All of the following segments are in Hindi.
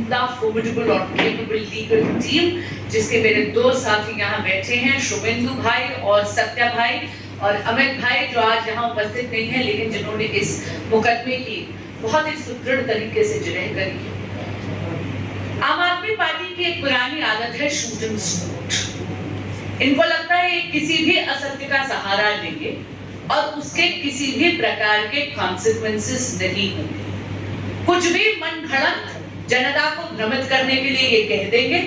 उम्दा, फॉर्मिडेबल और केपेबल लीगल टीम, जिसके मेरे दो साथी यहाँ बैठे हैं, शुभेंदु भाई और सत्या भाई, और अमित भाई जो आज यहाँ उपस्थित नहीं है, लेकिन जिन्होंने इस मुकदमे की बहुत ही सुदृढ़ तरीके से जिरह करी है। आम आदमी पार्टी की एक पुरानी आदत है शूट एंड स्कूट। इनको लगता है ये किसी भी असत्य का सहारा लेंगे और उसके किसी भी प्रकार के कॉन्सिक्वेंसेस नहीं होंगे। कुछ भी मन घड़त जनता को भ्रमित करने के लिए ये कह देंगे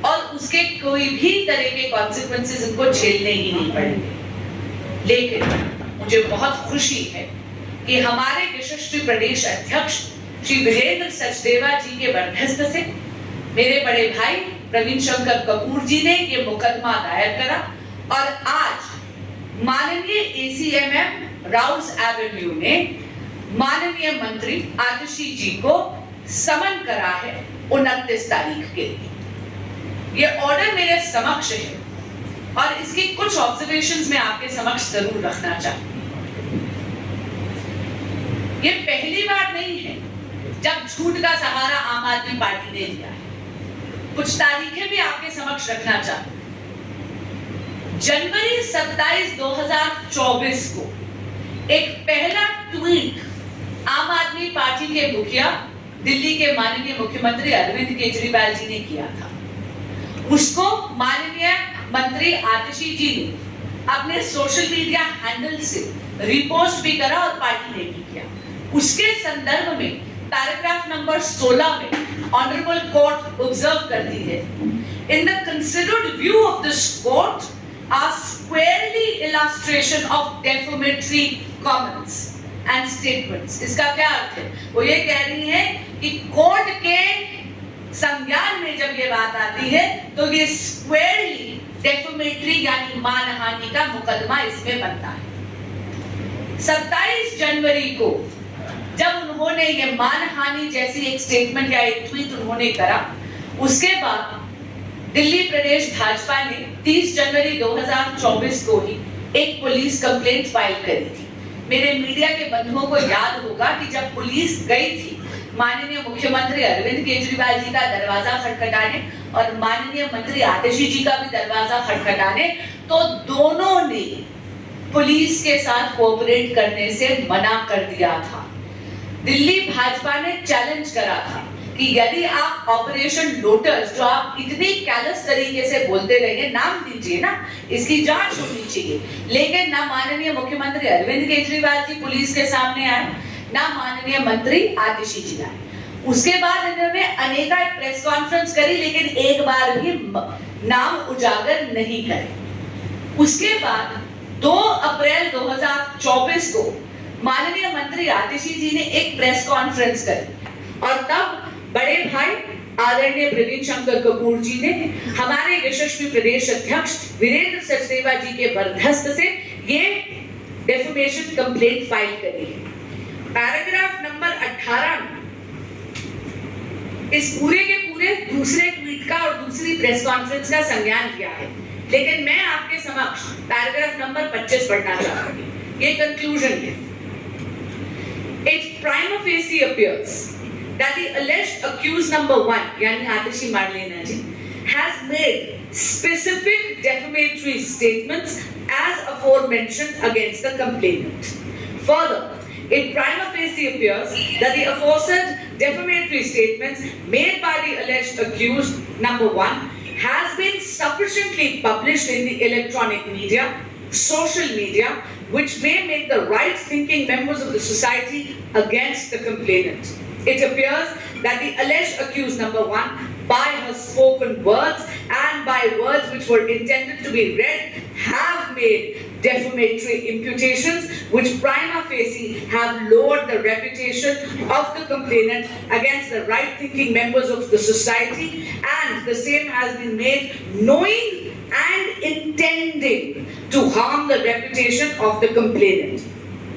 और उसके कोई भी तरह के कॉन्सिक्वेंसेस इनको झेलने ही नहीं पड़ेंगे। लेकिन मुझे बहुत खुशी है कि हमारे यशस्वी प्रदेश अध्यक्ष श्री वीरेंद्र सचदेवा जी के बरदस्त से मेरे बड़े भाई प्रवीण शंकर कपूर जी ने ये मुकदमा दायर करा और आज माननीय ACMM राउल्स एवेन्यू ने माननीय मंत्री आतिशी जी को समन करा है 29 तारीख के लिए। ये ऑर्डर मेरे समक्ष है और इसकी कुछ ऑब्जर्वेशंस मैं आपके समक्ष जरूर रखना चाहती हूँ। ये पहली बार नहीं है जब झूठ का सहारा आम आदमी पार्टी ने लिया है। कुछ तारीखें भी आपके समक्ष रखना चाहती हूँ। जनवरी 27, 2024 को एक पहला ट्वीट आम आदमी पार्टी के मुखिया दिल्ली के माननीय मुख्यमंत्री अरविंद केजरीवाल जी ने किया था। उसको माननीय मंत्री आतिशी जी ने अपने सोशल मीडिया हैंडल से रिपोस्ट भी करा और पार्टी ने भी किया। उसके संदर्भ में पैराग्राफ नंबर 16 में ऑनरेबल कोर्ट ऑब्जर्व करती है, in the considered view of this court are squarely illustration of defamatory comments and statements. इसका क्या अर्थ है? वो ये कह रही है कि कोर्ट के संज्ञान में जब ये बात आती है तो ये स्क्वेयरली डेफेमेटरी यानी मानहानि का मुकदमा इसमें बनता है। 27 जनवरी को जब उन्होंने ये मानहानि जैसी एक स्टेटमेंट या एक ट्वीट उन्होंने करा, उसके बाद दिल्ली प्रदेश भाजपा ने 30 जनवरी 2024 को ही एक पुलिस कंप्लेंट फाइल करी थी। मेरे मीडिया के बंधुओं को याद होगा कि जब पुलिस गई थी माननीय मुख्यमंत्री अरविंद केजरीवाल जी का दरवाजा खटखटाने और माननीय मंत्री आतिशी जी का भी दरवाजा खटखटाने, तो दोनों ने पुलिस के साथ कोऑपरेट करने से मना कर दिया था। दिल्ली भाजपा ने चैलेंज करा था कि यदि आप ऑपरेशन लोटस, जो आप इतनी कैलस तरीके से बोलते रहे, नाम दीजिए ना, इसकी जांच होनी चाहिए। लेकिन ना माननीय मुख्यमंत्री अरविंद केजरीवाल जी पुलिस के सामने आए, ना माननीय मंत्री आतिशी जी आए। उसके बाद इन्होंने अनेका प्रेस कॉन्फ्रेंस करी, लेकिन एक बार भी नाम उजागर नहीं करे। उसके बाद 2 अप्रैल 2024 को माननीय मंत्री आतिशी जी ने एक प्रेस कॉन्फ्रेंस करी और तब बड़े भाई आदरणीय प्रवीण शंकर कपूर जी ने हमारे यशस्वी प्रदेश अध्यक्ष वीरेंद्र सचदेवा जी के बरदस्त से ये डेफेमेशन कंप्लेंट फाइल करी है। पैराग्राफ नंबर 18 में इस पूरे के पूरे दूसरे ट्वीट का और दूसरी प्रेस कॉन्फ्रेंस का संज्ञान किया है, लेकिन मैं आपके समक्ष पैराग्राफ नंबर 25 पढ़ना चाहूंगी। ये कंक्लूजन है। It prima facie appears that the alleged accused number 1, yani Atishi Marlena ji, has made specific defamatory statements as aforementioned against the complainant. Further, it prima facie appears that the aforesaid defamatory statements made by the alleged accused number 1 has been sufficiently published in the electronic media, social media, which may make the right-thinking members of the society against the complainant. It appears that the alleged accused number 1, by her spoken words and by words which were intended to be read, have made defamatory imputations which prima facie have lowered the reputation of the complainant against the right-thinking members of the society, and the same has been made knowing and intending to harm the reputation of the complainant.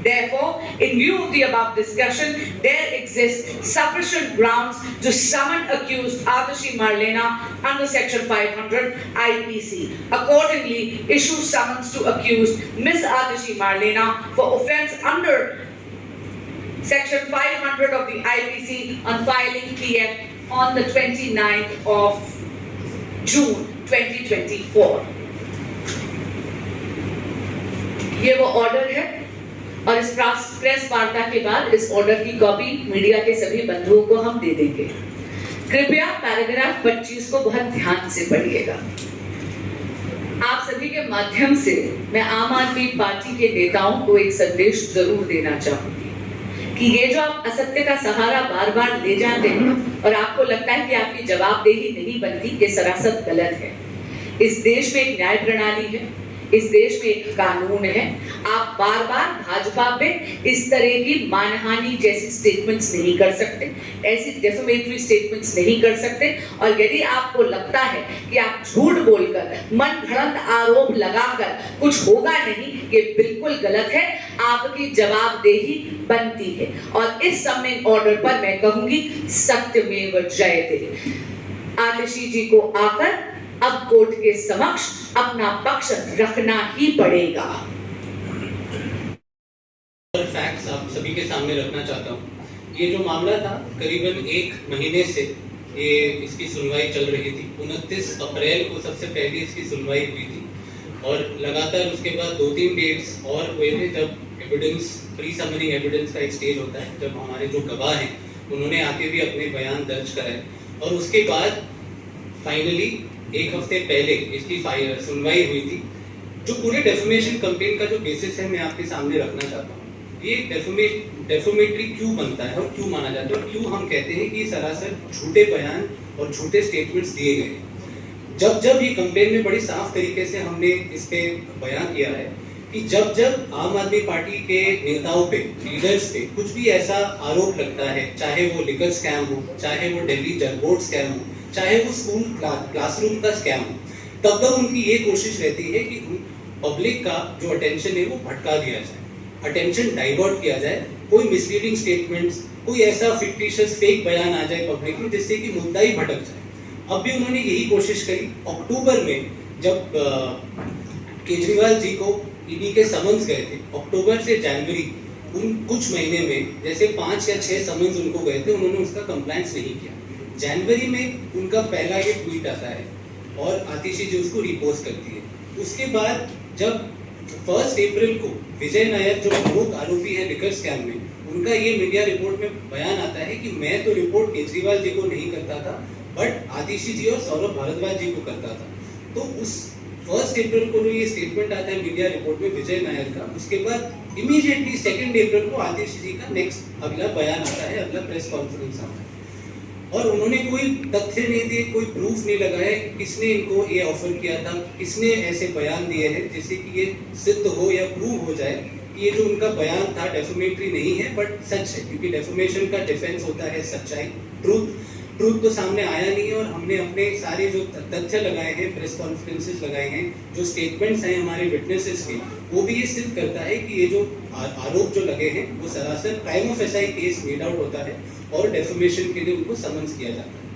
Therefore, in view of the above discussion, there exists sufficient grounds to summon accused Atishi Marlena under Section 500 IPC. Accordingly, issue summons to accused Ms. Atishi Marlena for offence under Section 500 of the IPC on filing PF on the 29th of June 2024. ये वो ऑर्डर है और इस प्रेस वार्ता के बाद इस ऑर्डर की कॉपी मीडिया के सभी बंधुओं को हम दे देंगे। कृपया पैराग्राफ 25 को बहुत ध्यान से पढ़िएगा। आप सभी के माध्यम से मैं आम आदमी पार्टी के नेताओं को एक संदेश जरूर देना चाहूंगी कि ये जो आप असत्य का सहारा बार बार ले जाते हैं और आपको लगता है कि आपकी जवाबदेही नहीं बनती, ये सरासर गलत है। इस देश में एक न्याय प्रणाली है, इस देश में एक कानून है। आप बार बार भाजपा पे इस तरह की मानहानि जैसी स्टेटमेंट्स नहीं कर सकते, ऐसी डेफेमेटरी स्टेटमेंट्स नहीं कर सकते। और यदि आपको लगता है कि आप झूठ बोलकर, मन घड़ंत आरोप लगाकर कुछ होगा नहीं, ये बिल्कुल गलत है। आपकी जवाबदेही बनती है और इस सबमिट ऑर्डर पर मैं कहूंगी सत्यमेव जयते। आतिशी जी को आकर अब कोर्ट के समक्ष अपना पक्ष रखना ही पड़ेगा। फैक्ट्स आप सभी के सामने रखना चाहता हूँ। ये जो मामला था करीबन 1 महीने से ये इसकी सुनवाई चल रही थी। 29 अप्रैल को सबसे पहले इसकी सुनवाई हुई थी और लगातार उसके बाद 2-3 डेट्स और हुए थे जब एविडेंस, प्री समनिंग एविडेंस का एक स्टेज होता है, जब हमारे जो गवाह हैं उन्होंने आके भी अपने बयान दर्ज कराए और उसके बाद फाइनली 1 हफ्ते पहले इसकी सुनवाई हुई थी। जो पूरे डेफमेशन कंप्लेन का जो बेसिस है मैं आपके सामने रखना चाहता हूँ। ये डेफोमेटरी क्यों बनता है और क्यों माना जाता है और क्यों हम कहते हैं कि सरासर झूठे बयान और झूठे स्टेटमेंट्स दिए गए। जब ये कंप्लेन में बड़ी साफ तरीके से हमने इस पे बयान किया है कि जब आम आदमी पार्टी के नेताओं पे, लीडर्स पे कुछ भी ऐसा आरोप लगता है, चाहे वो लिकर स्कैम हो, चाहे वो दिल्ली जल बोर्ड स्कैम हो, चाहे वो स्कूल क्लासरूम का स्कैम हो, तब उनकी ये कोशिश रहती है कि पब्लिक का जो अटेंशन है वो भटका दिया जाए, अटेंशन डाइवर्ट किया जाए, कोई मिसलीडिंग स्टेटमेंट्स, कोई ऐसा फिक्टिशियस फेक बयान आ जाए पब्लिक में जिससे कि मुद्दा ही भटक जाए। अब भी उन्होंने यही कोशिश करी। अक्टूबर में जब केजरीवाल जी को ईडी के समन्स गए थे, अक्टूबर से जनवरी उन कुछ महीने में जैसे 5 या 6 समन्स उनको गए थे, उन्होंने उसका कंप्लायंस नहीं किया। जनवरी में उनका पहला ये ट्वीट आता है और आतिशी जी उसको रिपोस्ट करती है। उसके बाद जब 1 अप्रैल को विजय नायर जो प्रमुख आरोपी है लिकर स्कैम में, उनका ये मीडिया रिपोर्ट में बयान आता है कि मैं तो रिपोर्ट केजरीवाल जी को नहीं करता था, बट आतिशी जी और सौरभ भारद्वाज जी को करता था। तो उस 1 अप्रैल को जो ये स्टेटमेंट आता है मीडिया रिपोर्ट में विजय नायर का, उसके बाद इमीडिएटली 2 अप्रैल को आतिशी जी का नेक्स्ट अगला बयान आता है, अगला प्रेस कॉन्फ्रेंस आता है और उन्होंने कोई तथ्य नहीं दिए, कोई प्रूफ नहीं लगाया कि किसने इनको ये ऑफर किया था, किसने ऐसे बयान दिए हैं जिससे कि ये सिद्ध हो या प्रूव हो जाए कि ये जो उनका बयान था डेफोमेटरी नहीं है बट सच है। क्योंकि डेफोमेशन का डिफेंस होता है सच्चाई, ट्रूथ तो सामने आया नहीं है और हमने अपने सारे जो तथ्य लगाए हैं, प्रेस कॉन्फ्रेंसेस लगाए हैं, जो स्टेटमेंट्स हैं हमारे विटनेसेस के, वो भी ये सिद्ध करता है कि ये जो आरोप जो लगे हैं वो सरासर crime of SI case made out होता है और डेफोमेशन के लिए उनको समन्स किया जाता है।